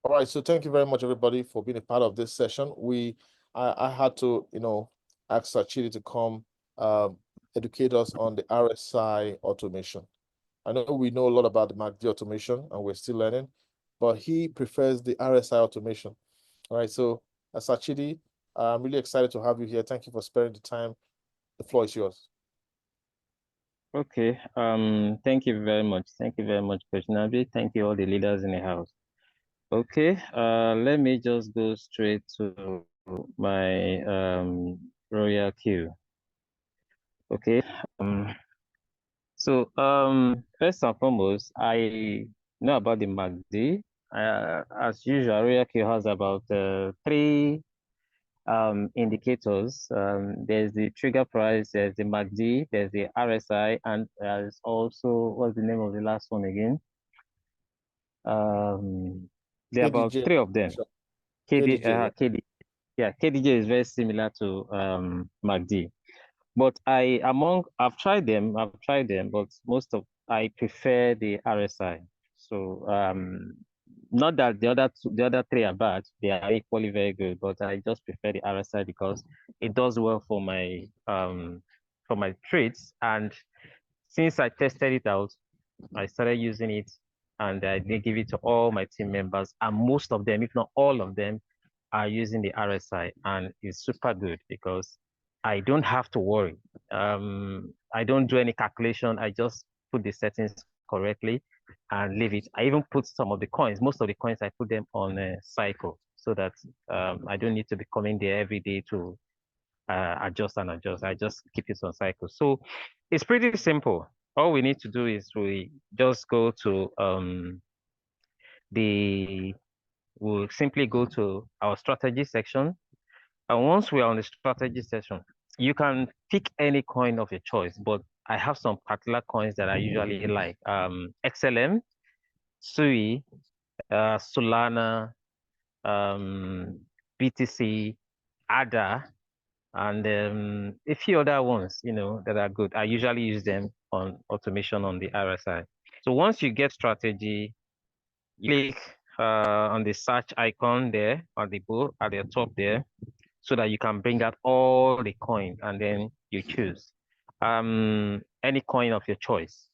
All right, so thank you very much, everybody, for being a part of this session. I had to, ask Chidi to come educate us on the RSI automation. I know we know a lot about the MACD automation, and we're still learning, but he prefers the RSI automation. All right, so Chidi, I'm really excited to have you here. Thank you for sparing the time. The floor is yours. Okay. Thank you very much. Thank you very much, Coach Nabi. Thank you, all the leaders in the house. Okay. Let me just go straight to my RoyalQ. Okay. First and foremost, I know about the MACD. As usual, RoyalQ has about three indicators. There's the trigger price, there's the MACD, there's the RSI, and there's also, what's the name of the last one again? There are about three of them. KDJ. Yeah, KDJ is very similar to MACD. But I've tried them, but I prefer the RSI. So not that the other three are bad, they are equally very good, but I just prefer the RSI because it does well for my trades. And since I tested it out, I started using it and I did give it to all my team members, and most of them, if not all of them, are using the RSI, and it's super good because I don't have to worry. I don't do any calculation. I just put the settings correctly and leave it. I even put some of the coins, most of the coins, I put them on a cycle so that I don't need to be coming there every day to adjust and adjust. I just keep it on cycle. So it's pretty simple. All we need to do is we just go to we'll simply go to our strategy section. And once we are on the strategy section, you can pick any coin of your choice, but I have some particular coins that I usually like. XLM, SUI, Solana, BTC, ADA, and a few other ones, that are good. I usually use them on automation on the RSI. So once you get strategy, you click on the search icon there at the top there, so that you can bring out all the coin and then you choose any coin of your choice.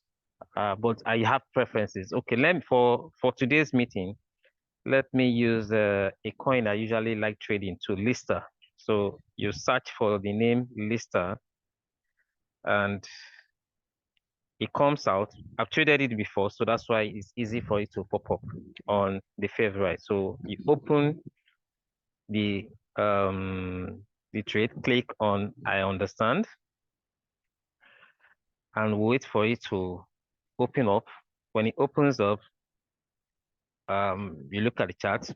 But I have preferences. Okay, for today's meeting, let me use a coin I usually like trading to Lister. So you search for the name Lister and it comes out. I've traded it before, so that's why it's easy for it to pop up on the favorite. So you open the trade, click on I understand, and wait for it to open up. When it opens up, you look at the chart.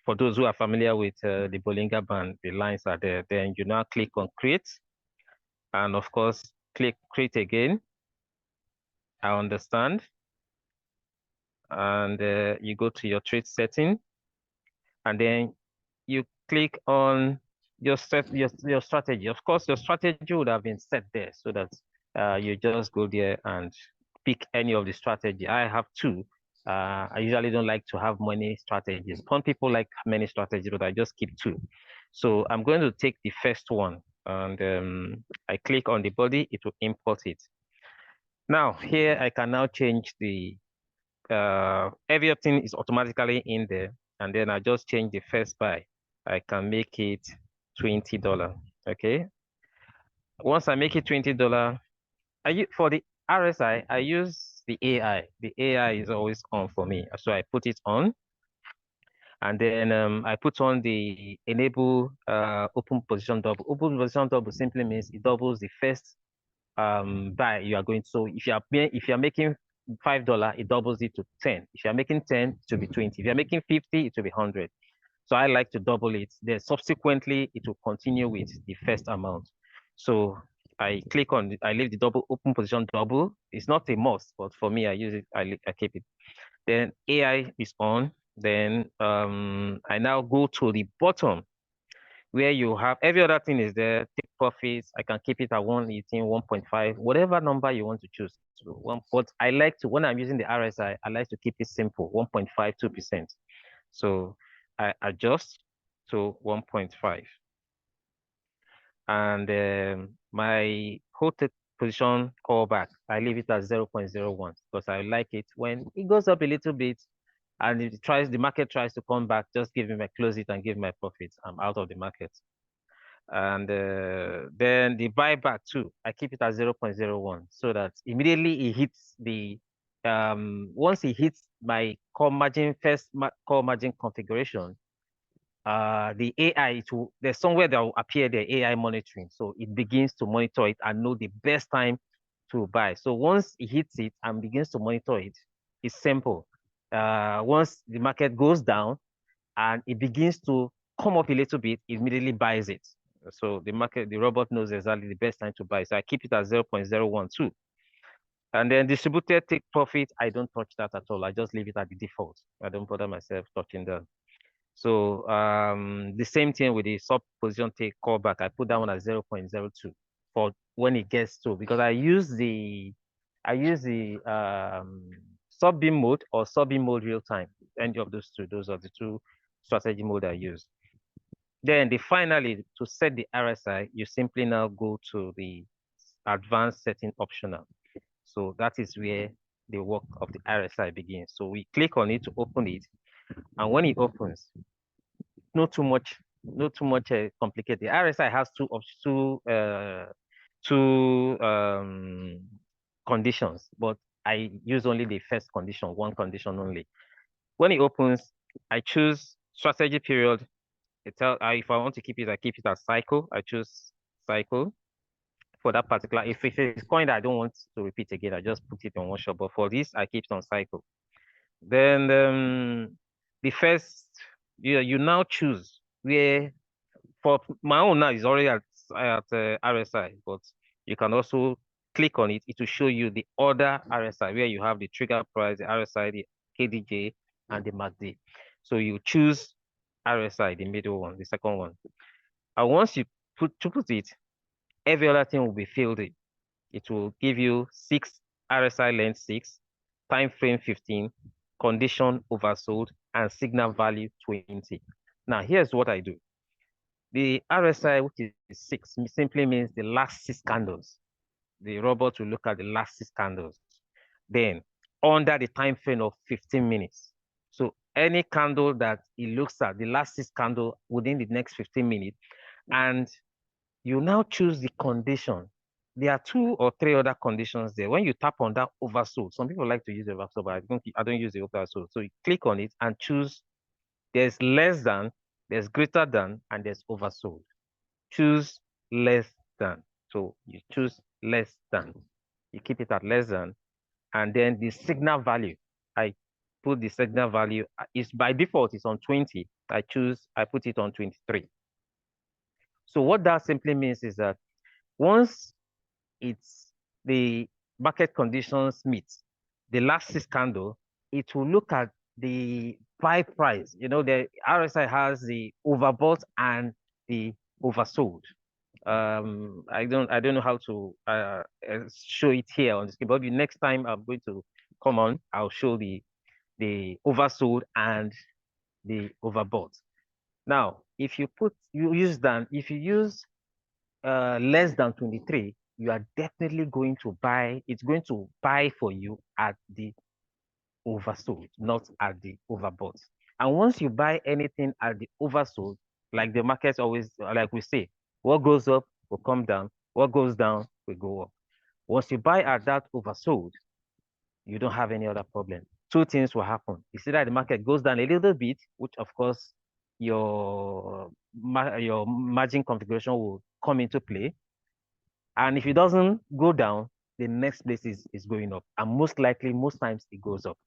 For those who are familiar with the Bollinger Band, the lines are there. Then you now click on create, and of course, click create again. I understand. And you go to your trade setting, and then you click on your strategy. Of course, your strategy would have been set there so that you just go there and pick any of the strategy. I have two. I usually don't like to have many strategies. Some people like many strategies, but I just keep two. So I'm going to take the first one, and I click on the body, it will import it. Now here I can now change the everything is automatically in there, and then I just change the first buy. I can make it $20. Okay. Once I make it $20, for the RSI, I use the AI. The AI is always on for me, so I put it on, and then I put on the enable open position double. Open position double simply means it doubles the first buy you are going to. So if you are making $5, it doubles it to 10. If you are making 10, it will be 20. If you are making 50, it will be 100. So I like to double it. Then subsequently, it will continue with the first amount. So I click on, I leave the double open position double. It's not a must, but for me, I use it, I keep it. Then AI is on. Then I now go to the bottom where you have every other thing is there. profits. I can keep it at 118, 1.5, whatever number you want to choose. But I like to, when I'm using the RSI, I like to keep it simple, 1.5, 2%. So I adjust to 1.5. And my hold position callback, I leave it at 0.01 because I like it when it goes up a little bit and the market tries to come back, just give me my close it and give my profits. I'm out of the market. And then the buyback too, I keep it at 0.01 so that immediately it hits the, once it hits my core margin, core margin configuration, the AI, there's somewhere that will appear the AI monitoring. So it begins to monitor it and know the best time to buy. So once it hits it and begins to monitor it, it's simple. Once the market goes down and it begins to come up a little bit, it immediately buys it. So the robot knows exactly the best time to buy. So I keep it at 0.012. And then distributed take profit, I don't touch that at all. I just leave it at the default. I don't bother myself touching that. So the same thing with the sub position take callback. I put that one at 0.02 for when it gets to, because I use the sub beam mode or sub beam mode real time. Any of those two, those are the two strategy mode I use. Then finally, to set the RSI, you simply now go to the advanced setting optional. So that is where the work of the RSI begins. So we click on it to open it. And when it opens, not too much complicated. The RSI has two conditions, but I use only the first condition, one condition only. When it opens, I choose strategy period. If I want to keep it, I keep it as cycle. I choose cycle for that particular. If it's coin that I don't want to repeat again, I just put it on one shot. But for this, I keep it on cycle. Then the first, you now choose where, for my own now is already at RSI, but you can also click on it. It will show you the other RSI where you have the trigger price, the RSI, the KDJ, and the MACD. So you choose RSI, the middle one, the second one. And once you put it, every other thing will be filled in. It will give you 6 RSI length 6, time frame 15, condition oversold, and signal value 20. Now here's what I do. The RSI, which is 6, simply means the last 6 candles. The robot will look at the last 6 candles. Then under the time frame of 15 minutes. So any candle that it looks at, the last 6 candle within the next 15 minutes, and you now choose the condition. There are 2 or 3 other conditions there. When you tap on that oversold, some people like to use the oversold, but I don't use the oversold. So you click on it and choose, there's less than, there's greater than, and there's oversold. Choose less than. So you choose less than. You keep it at less than. And then the signal value, I put the signal value, is by default, it's on 20. I put it on 23. So what that simply means is that once it's the market conditions meet, the last 6 candle, it will look at the buy price. You know, the RSI has the overbought and the oversold. I don't know how to show it here on the screen, but the next time I'm going to come on, I'll show the oversold and the overbought. Now, if you use less than 23, you are definitely going to buy, it's going to buy for you at the oversold, not at the overbought. And once you buy anything at the oversold, like the markets always, like we say, what goes up will come down, what goes down will go up. Once you buy at that oversold, you don't have any other problem. 2 things will happen. You see that the market goes down a little bit, which of course your margin configuration will come into play. And if it doesn't go down, the next place is going up. And most likely, most times it goes up.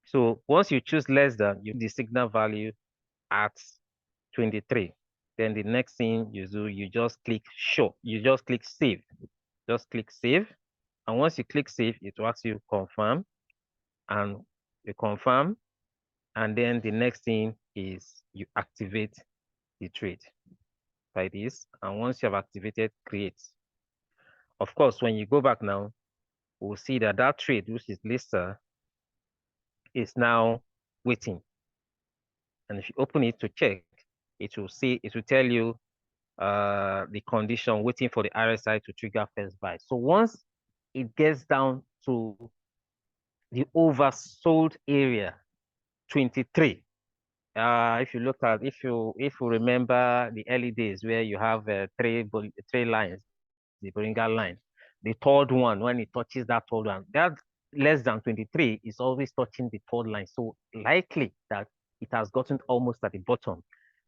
So once you choose less than, you the signal value at 23. Then the next thing you do, you just click show. You just click save. Just click save. And once you click save, it will ask you confirm. And you confirm. And then the next thing is you activate the trade. by this. And once you have activated create, of course, when you go back now, we'll see that that trade, which is lister, is now waiting. And if you open it to check, it will tell you the condition waiting for the RSI to trigger first buy. So once it gets down to the oversold area, 23. If you look at, if you remember the early days where you have three lines, the Boringa line, the third one, when it touches that third one, that less than 23 is always touching the third line. So likely that it has gotten almost at the bottom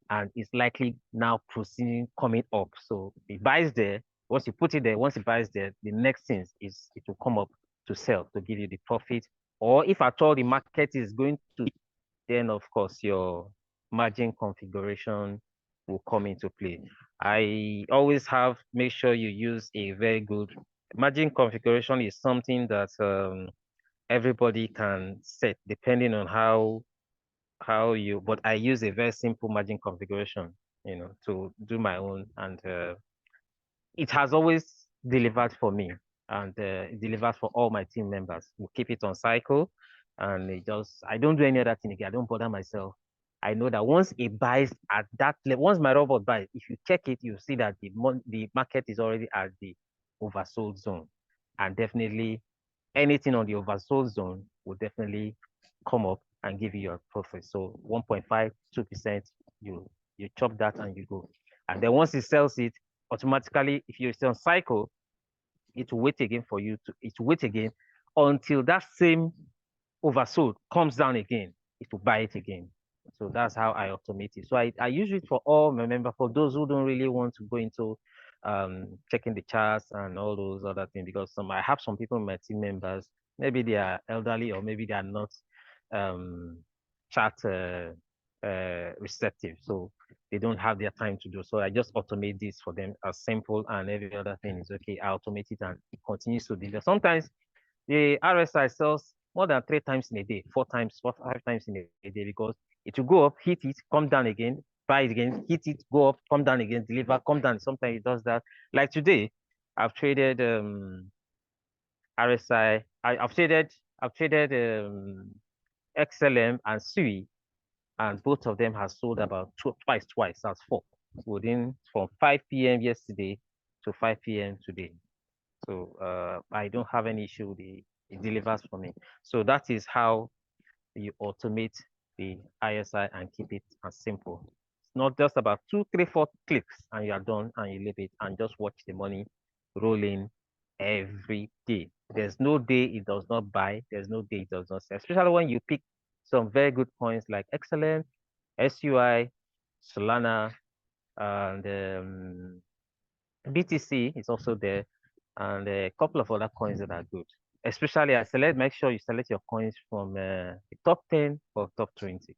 and is likely now proceeding coming up. So it buys there. Once you put it there, once it buys there, the next thing is it will come up to sell to give you the profit. Or if at all the market is going to, then of course your margin configuration will come into play. I always have make sure you use a very good margin configuration is something that everybody can set depending on how you, but I use a very simple margin configuration, to do my own, and it has always delivered for me, and it delivers for all my team members. We keep it on cycle, and I don't do any other thing again. I don't bother myself. I know that once it buys at that level, once my robot buys, if you check it, you see that the market is already at the oversold zone, and definitely anything on the oversold zone will definitely come up and give you your profit. So 1.5, 2%, you chop that and you go. And then once it sells it, automatically, if you're still on cycle, it will wait again for you to, it will wait again until that same oversold comes down again. It will buy it again. So that's how I automate it. So I use it for all my members, for those who don't really want to go into checking the charts and all those other things, because I have some people in my team members, maybe they are elderly or maybe they are not um, chart receptive. So they don't have their time to do. So I just automate this for them as simple, and every other thing is okay. I automate it and it continues to deliver. Sometimes the RSI sells more than 3 times in a day, 4 times, 5 times in a day, because it will go up, hit it, come down again, buy it again, hit it, go up, come down again, deliver, come down. Sometimes it does that. Like today, I've traded RSI. I've traded XLM and SUI, and both of them have sold about twice. That's four within from 5 p.m. yesterday to 5 p.m. today. So I don't have any issue with it delivers for me. So that is how you automate the RSI and keep it as simple. It's not just about 2, 3, 4 clicks and you are done and you leave it and just watch the money roll in every day. There's no day it does not buy. There's no day it does not sell, especially when you pick some very good coins like Excellent, SUI, Solana, and BTC is also there, and a couple of other coins that are good. Especially, make sure you select your coins from the top 10 or top 20.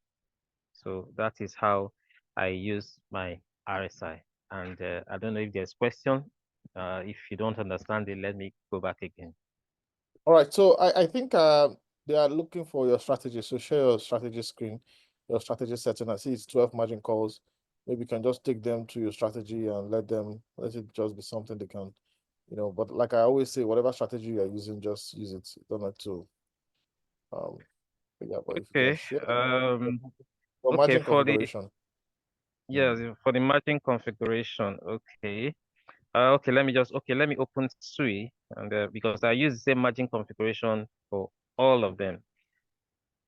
So that is how I use my RSI. And I don't know if there's question. If you don't understand it, let me go back again. All right. So I think they are looking for your strategy. So share your strategy screen, your strategy setting. I see it's 12 margin calls. Maybe you can just take them to your strategy and let it just be something they can, but like I always say, whatever strategy you are using, just use it. You don't have to yeah, but if you can Okay. share Okay, margin configuration. for the margin configuration. Okay. Okay, let me open SUI, and because I use the same margin configuration for all of them.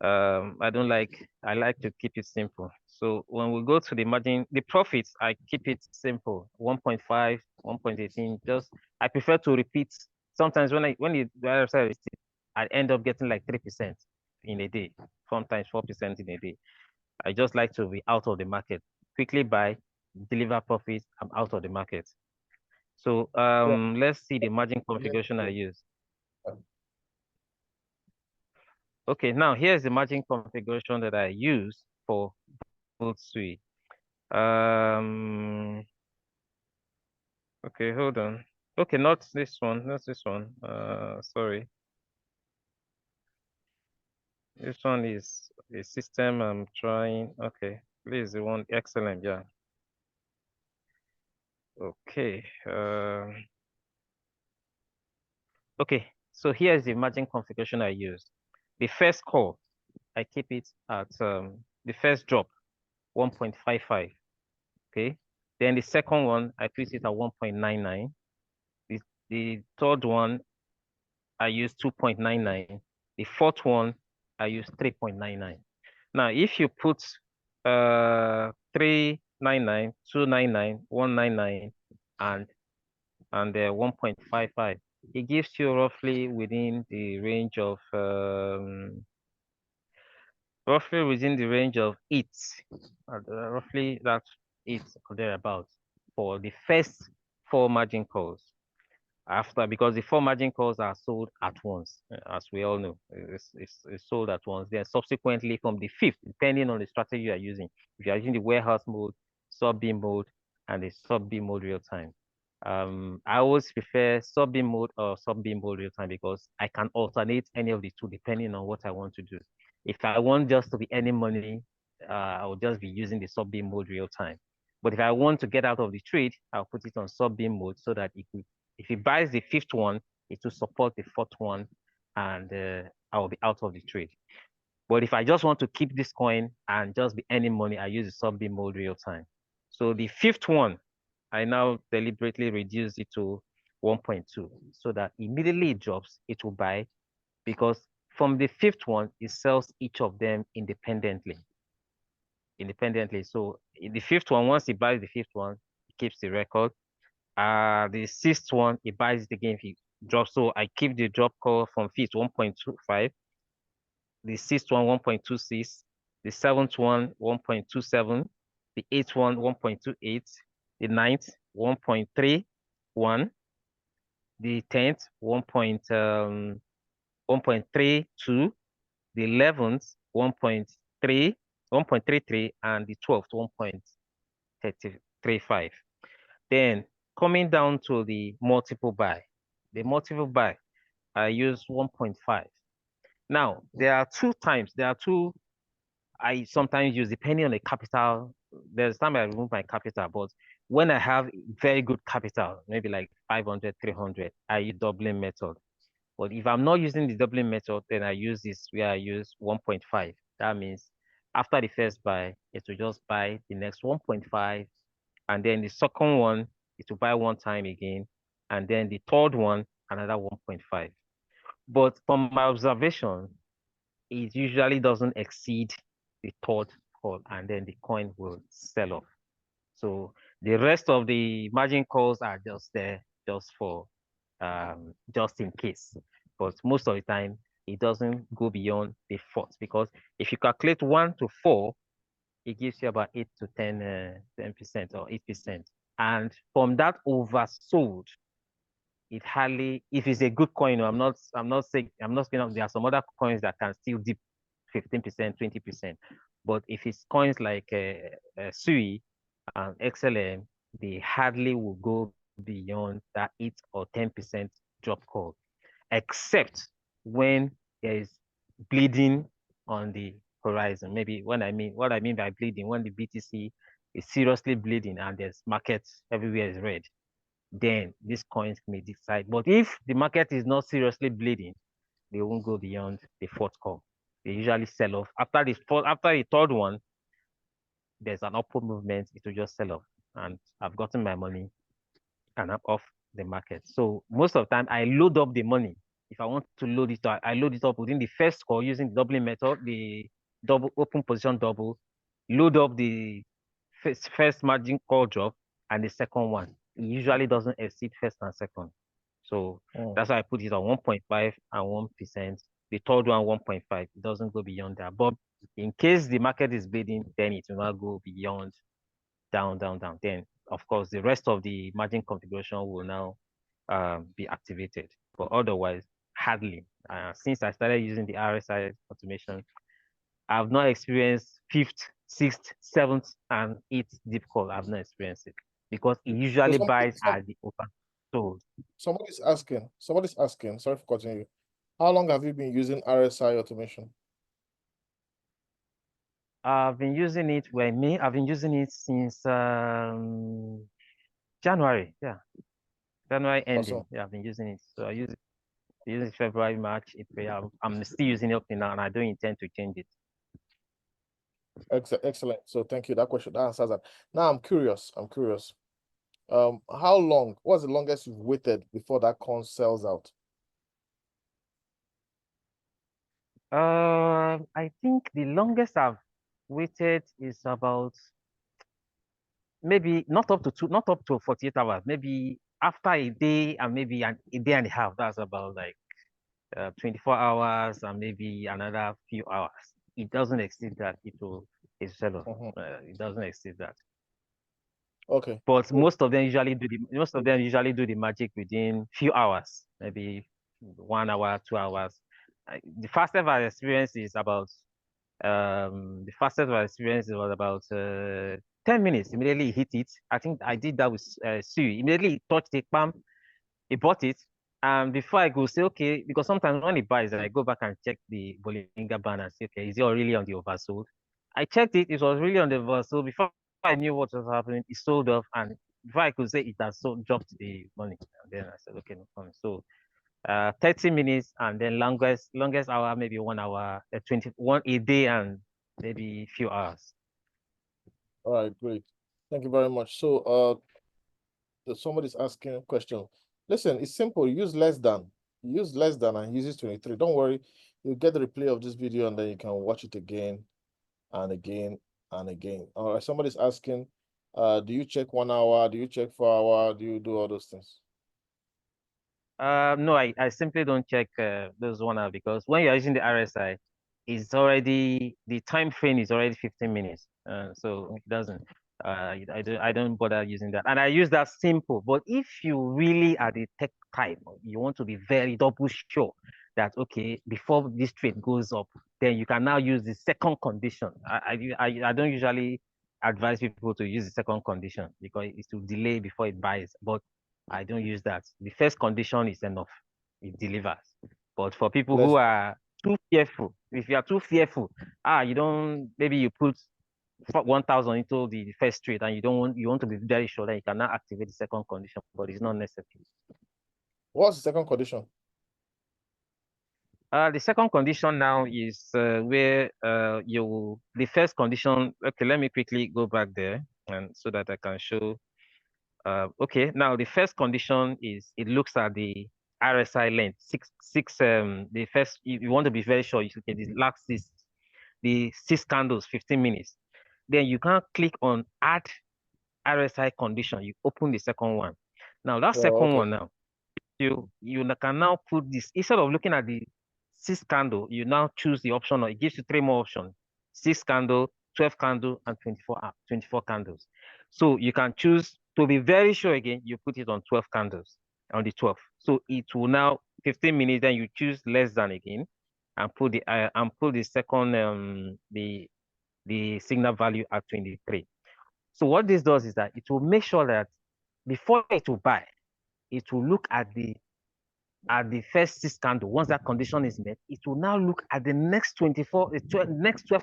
I like to keep it simple. So when we go to the margin, the profits, I keep it simple. 1.5, 1.18. Just I prefer to repeat. Sometimes when the RSI is, I end up getting like 3% in a day, sometimes 4% in a day. I just like to be out of the market. Quickly buy, deliver profits, I'm out of the market. So let's see the margin configuration I use. Okay, now here's the margin configuration that I use for both SUI. Okay, hold on. Okay, not this one, not this one. Sorry. This one is a system I'm trying. Okay, please, the one excellent, yeah. Okay. Okay. So here's the margin configuration I use. The first call, I keep it at the first drop, 1.55. Okay. Then the second one, I put it at 1.99. The third one, I use 2.99. The fourth one, I use 3.99. Now, if you put 399, 299, 199, and 1.55, it gives you roughly within the range of 8, roughly that's 8 or thereabouts for the first 4 margin calls. After, because the 4 margin calls are sold at once, as we all know, it's sold at once. Then subsequently from the 5th, depending on the strategy you are using, if you are using the warehouse mode, sub-B mode, and the sub-B mode real time. I always prefer sub-B mode or sub-B mode real time because I can alternate any of the two depending on what I want to do. If I want just to be earning money, I will just be using the sub-B mode real time. But if I want to get out of the trade, I'll put it on sub-B mode so that if it buys the 5th one, it will support the 4th one, and I will be out of the trade. But if I just want to keep this coin and just be earning money, I use the sub-B mode real time. So the 5th one, I now deliberately reduce it to 1.2 so that immediately it drops, it will buy, because from the 5th one, it sells each of them independently. So the 5th one, once it buys the 5th one, it keeps the record. The 6th one, it buys it again if it drops. So I keep the drop call from 5th 1.25, the 6th one 1.26, the 7th one 1.27, the 8th one 1.28, the 9th 1.31, the 10th 1.32, the 11th 1.33, and the 12th 1.35. Then coming down to the multiple buy, I use 1.5. Now, there are two I sometimes use depending on the capital. There's time I remove my capital, but when I have very good capital, maybe like 500, 300, I use doubling method. But if I'm not using the doubling method, then I use this where I use 1.5. That means after the first buy, it will just buy the next 1.5. And then the second one, it will buy one time again. And then the third one, another 1.5. But from my observation, it usually doesn't exceed the third call, and then the coin will sell off. So the rest of the margin calls are just there just for just in case. But most of the time, it doesn't go beyond the fourth, because if you calculate 1 to 4, it gives you about 8 to 10% or 8%. And from that oversold, it hardly, if it's a good coin, I'm not saying there are some other coins that can still dip 15%, 20%. But if it's coins like SUI and XLM, they hardly will go beyond that 8 or 10% drop call, except when there is bleeding on the horizon. Maybe what I mean by bleeding, when the BTC is seriously bleeding and there's markets everywhere is red, then these coins may decide. But if the market is not seriously bleeding, they won't go beyond the fourth call. They usually sell off. After the third one, there's an upward movement, it will just sell off. And I've gotten my money and I'm off the market. So most of the time I load up the money. If I want to load it up, I load it up within the first call using the doubling method, the double open position double, load up the first margin call drop and the second one. It usually doesn't exceed first and second. So that's why I put it on 1.5 and 1%. The third one 1.5. It doesn't go beyond that. But in case the market is bleeding, then it will not go beyond down. Then of course the rest of the margin configuration will now be activated. But otherwise, hardly. Since I started using the RSI automation, I've not experienced 5th, 6th, 7th, and 8th deep call. I've not experienced it because it usually buys at the open. So somebody's asking, sorry for cutting you. How long have you been using RSI automation? I've been using it since January, yeah. January ending. Awesome. Yeah, I've been using it. So I use it February, March, April. I'm still using it up to now, and I don't intend to change it. Excellent. So thank you. That question that answers that. Now I'm curious. How long? What's the longest you've waited before that coin sells out? I think the longest I've waited is about maybe not up to 48 hours, maybe after a day and maybe a day and a half. That's about like 24 hours and maybe another few hours. It doesn't exceed that. It's sell. It doesn't exceed that. Okay. But most of them usually do the magic within few hours, maybe 1 hour, 2 hours. The fastest I experienced is about the fastest I experienced was about 10 minutes. Immediately hit it. I think I did that with Siri. Immediately he touched the palm, he bought it. And before I go say, okay, because sometimes when he buys, I go back and check the Bollinger Band and say, okay, is it really on the oversold? I checked it, it was really on the oversold. Before I knew what was happening, it sold off. And before I could say it has sold, dropped the money. And then I said, okay, no problem. So 30 minutes and then longest hour, maybe 1 hour, 21 a day and maybe a few hours. All right, great. Thank you very much. So somebody's asking a question. Listen, it's simple. Use less than. Use less than and use 23. Don't worry. You'll get the replay of this video and then you can watch it again and again and again. All right, somebody's asking, do you check 1 hour? Do you check 4 hour? Do you do all those things? No, I simply don't check those 1 hour because when you're using the RSI, the time frame is already 15 minutes. So it doesn't. I don't bother using that. And I use that simple. But if you really are the tech type, you want to be very double sure that okay, before this trade goes up, then you can now use the second condition. I don't usually advise people to use the second condition because it's to delay before it buys. But I don't use that. The first condition is enough. It delivers. But for people who are too fearful, if you are too fearful, you don't, maybe you put 1,000 into the first trade and you want to be very sure that you cannot activate the second condition, but it's not necessary. What's the second condition? The second condition now is where the first condition, okay, let me quickly go back there and so that I can show. Okay, now the first condition is it looks at the RSI length, the first, you want to be very sure you should get the 6 candles, 15 minutes. Then you can click on add RSI condition. You open the second one. Now that second one now, you can now put this, instead of looking at the 6 candle, you now choose the option, or it gives you 3 more options: 6 candle, 12 candle, and 24 candles. So you can choose to be very sure again, you put it on 12 candles on the 12th. So it will now 15 minutes, then you choose less than again and put the second the signal value at 23. So what this does is that it will make sure that before it will buy, it will look at the first 6 candles. Once that condition is met, it will now look at the next 12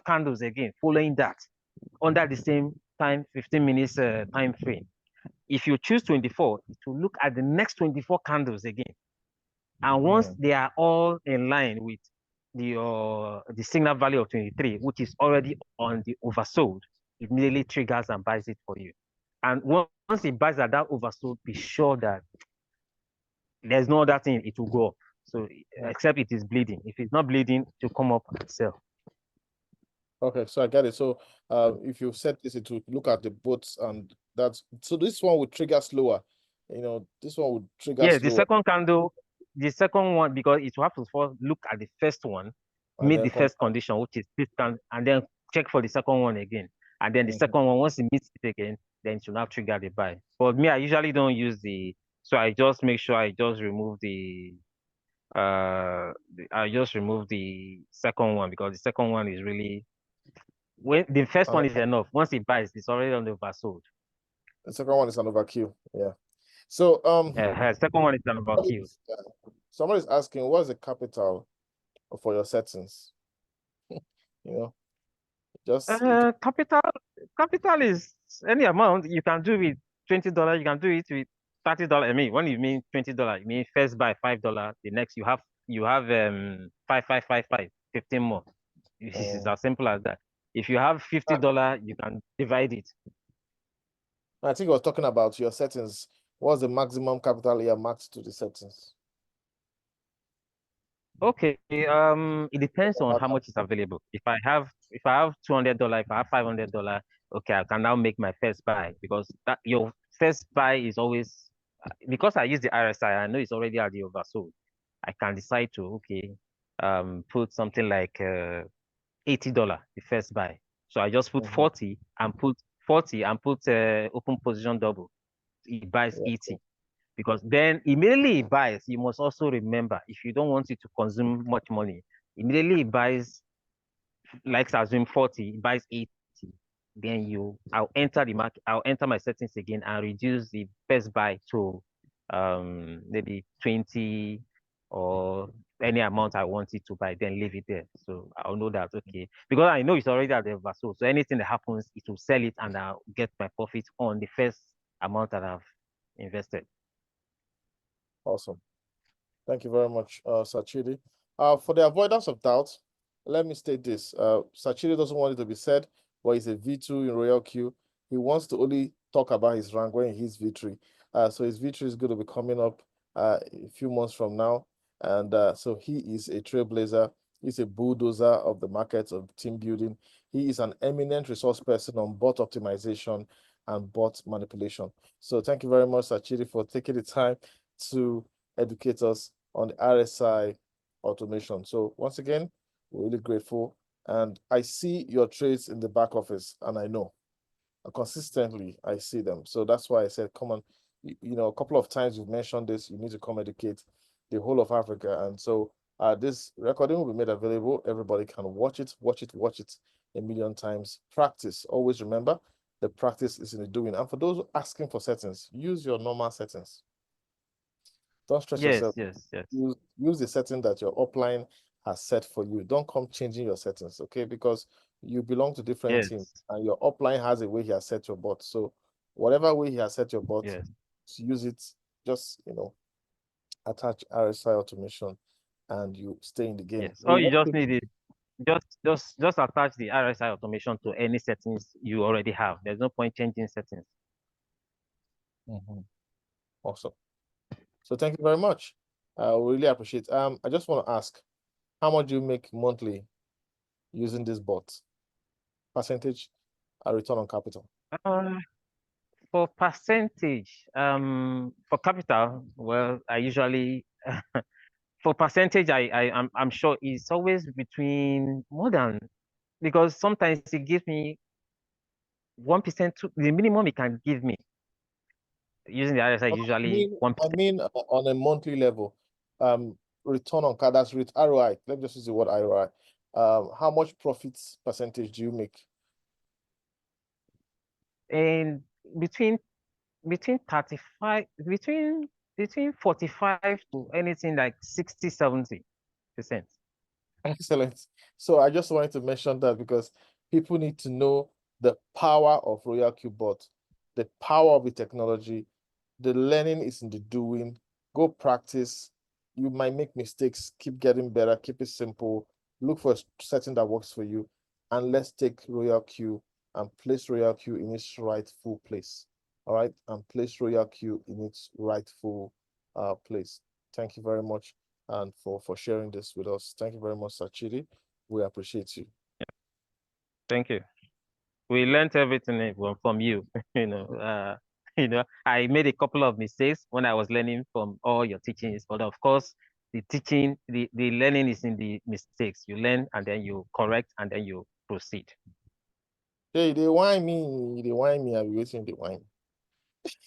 candles again, following that under the same time, 15 minutes time frame. If you choose 24, it will look at the next 24 candles again. And once they are all in line with the signal value of 23, which is already on the oversold, it immediately triggers and buys it for you. And once it buys at that oversold, be sure that there's no other thing, it will go up. So except it is bleeding. If it's not bleeding, to come up and sell. Okay, so I get it. So if you set this, it will look at the boats, and that's so this one would trigger slower. This one would trigger slower. The second candle, the second one, because it will have to first look at the first one, meet the first condition, which is this candle, and then check for the second one again. And then the second one, once it meets it again, then it should now trigger the buy. But me, I usually don't use so I just make sure I just remove I just remove the second one, because the second one is really, when the first one is enough. Once it buys, it's already on the oversold. The second one is an overkill. Yeah. So second one is an overkill. Somebody's asking, what's the capital for your settings? Just capital is any amount you can do it. $20, you can do it with $30. I mean, when you mean $20, you mean first buy $5. The next you have 15 more. It's as simple as that. If you have $50, you can divide it. I think I was talking about your settings. What's the maximum capital earmarked to the settings? Okay, it depends on how much is available. If I have $200, if I have $500, okay, I can now make my first buy, because that your first buy is always, because I use the RSI, I know it's already at the oversold. I can decide to, okay, put something like $80 the first buy. So I just put 40 and put open position double. It buys 80. Because then immediately he buys, you must also remember, if you don't want it to consume much money, immediately he buys, like assume 40, he buys 80. Then I'll enter the market, I'll enter my settings again and reduce the first buy to maybe 20 or any amount I want it to buy, then leave it there. So I'll know that, okay, because I know it's already at the oversold. So anything that happens, it will sell it and I'll get my profit on the first amount that I've invested. Awesome. Thank you very much, Sir Chidi. For the avoidance of doubt, let me state this. Sir Chidi doesn't want it to be said, but he's a V2 in RoyalQ. He wants to only talk about his rank when he's V3. So his V3 is going to be coming up a few months from now. And so he is a trailblazer. He's a bulldozer of the markets of team building. He is an eminent resource person on bot optimization and bot manipulation. So thank you very much, Sir Chidi, for taking the time to educate us on the RSI automation. So once again, we're really grateful. And I see your trades in the back office, and I know consistently I see them. So that's why I said, come on, a couple of times you've mentioned this, you need to come educate the whole of Africa. And so this recording will be made available. Everybody can watch it a million times. Practice. Always remember, the practice is in the doing. And for those asking for settings, use your normal settings. Don't stress yourself. Yes. Use the setting that your upline has set for you. Don't come changing your settings, okay? Because you belong to different teams, and your upline has a way he has set your bot. So whatever way he has set your bot, use it. Just attach RSI automation, and you stay in the game. Yes. All you just need is just attach the RSI automation to any settings you already have. There's no point changing settings. Awesome. So thank you very much. I really appreciate it. I just want to ask, how much do you make monthly using this bot? Percentage return on capital? For percentage, for capital, well, I usually for percentage, I'm sure it's always between more than, because sometimes it gives me 1% to the minimum it can give me. Using the RSI, usually 1%. I mean, on a monthly level, return on capital, that's ROI. Let me just use the word ROI. How much profits percentage do you make? And between 45 to anything like 60-70%. Excellent. So I just wanted to mention that because people need to know the power of RoyalQ bot, the power of the technology. The learning is in the doing. Go practice. You might make mistakes. Keep getting better. Keep it simple. Look for a setting that works for you. And let's take RoyalQ and place RoyalQ in its rightful place. All right? And place RoyalQ in its rightful place. Thank you very much and for sharing this with us. Thank you very much, Sir Chidi. We appreciate you. Yeah. Thank you. We learned everything from you. I made a couple of mistakes when I was learning from all your teachings, but of course, the learning is in the mistakes. You learn and then you correct and then you proceed. Hey, they whine me. I'm waiting, they whine.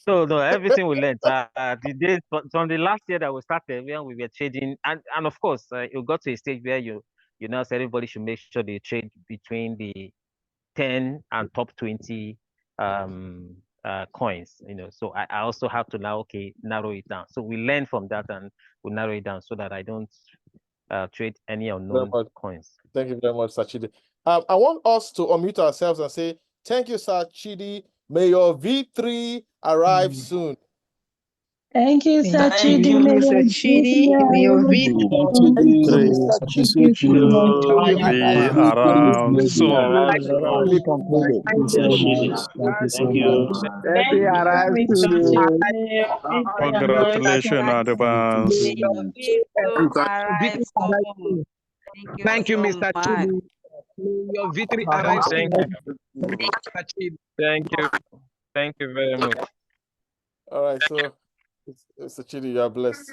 So no, everything we learned. The days from the last year that we started, when we were trading, and of course, you got to a stage where you now say everybody should make sure they trade between the 10 and top 20 coins. So I also have to now narrow it down. So we learn from that and we narrow it down so that I don't trade any unknown coins. Thank you very much, Sir Chidi. I want us to unmute ourselves and say thank you, Sir Chidi, May your V3 arrive soon. Thank you, Sir Thank Chidi. you, Mr. Chidi. May your around soon. Thank you. Congratulations, advance. May your V2 arrive soon. Thank you so Mr. much. Chidi. May your victory arrive soon. Thank you. Thank you very much. All right, so Mr. Chidi, you are blessed.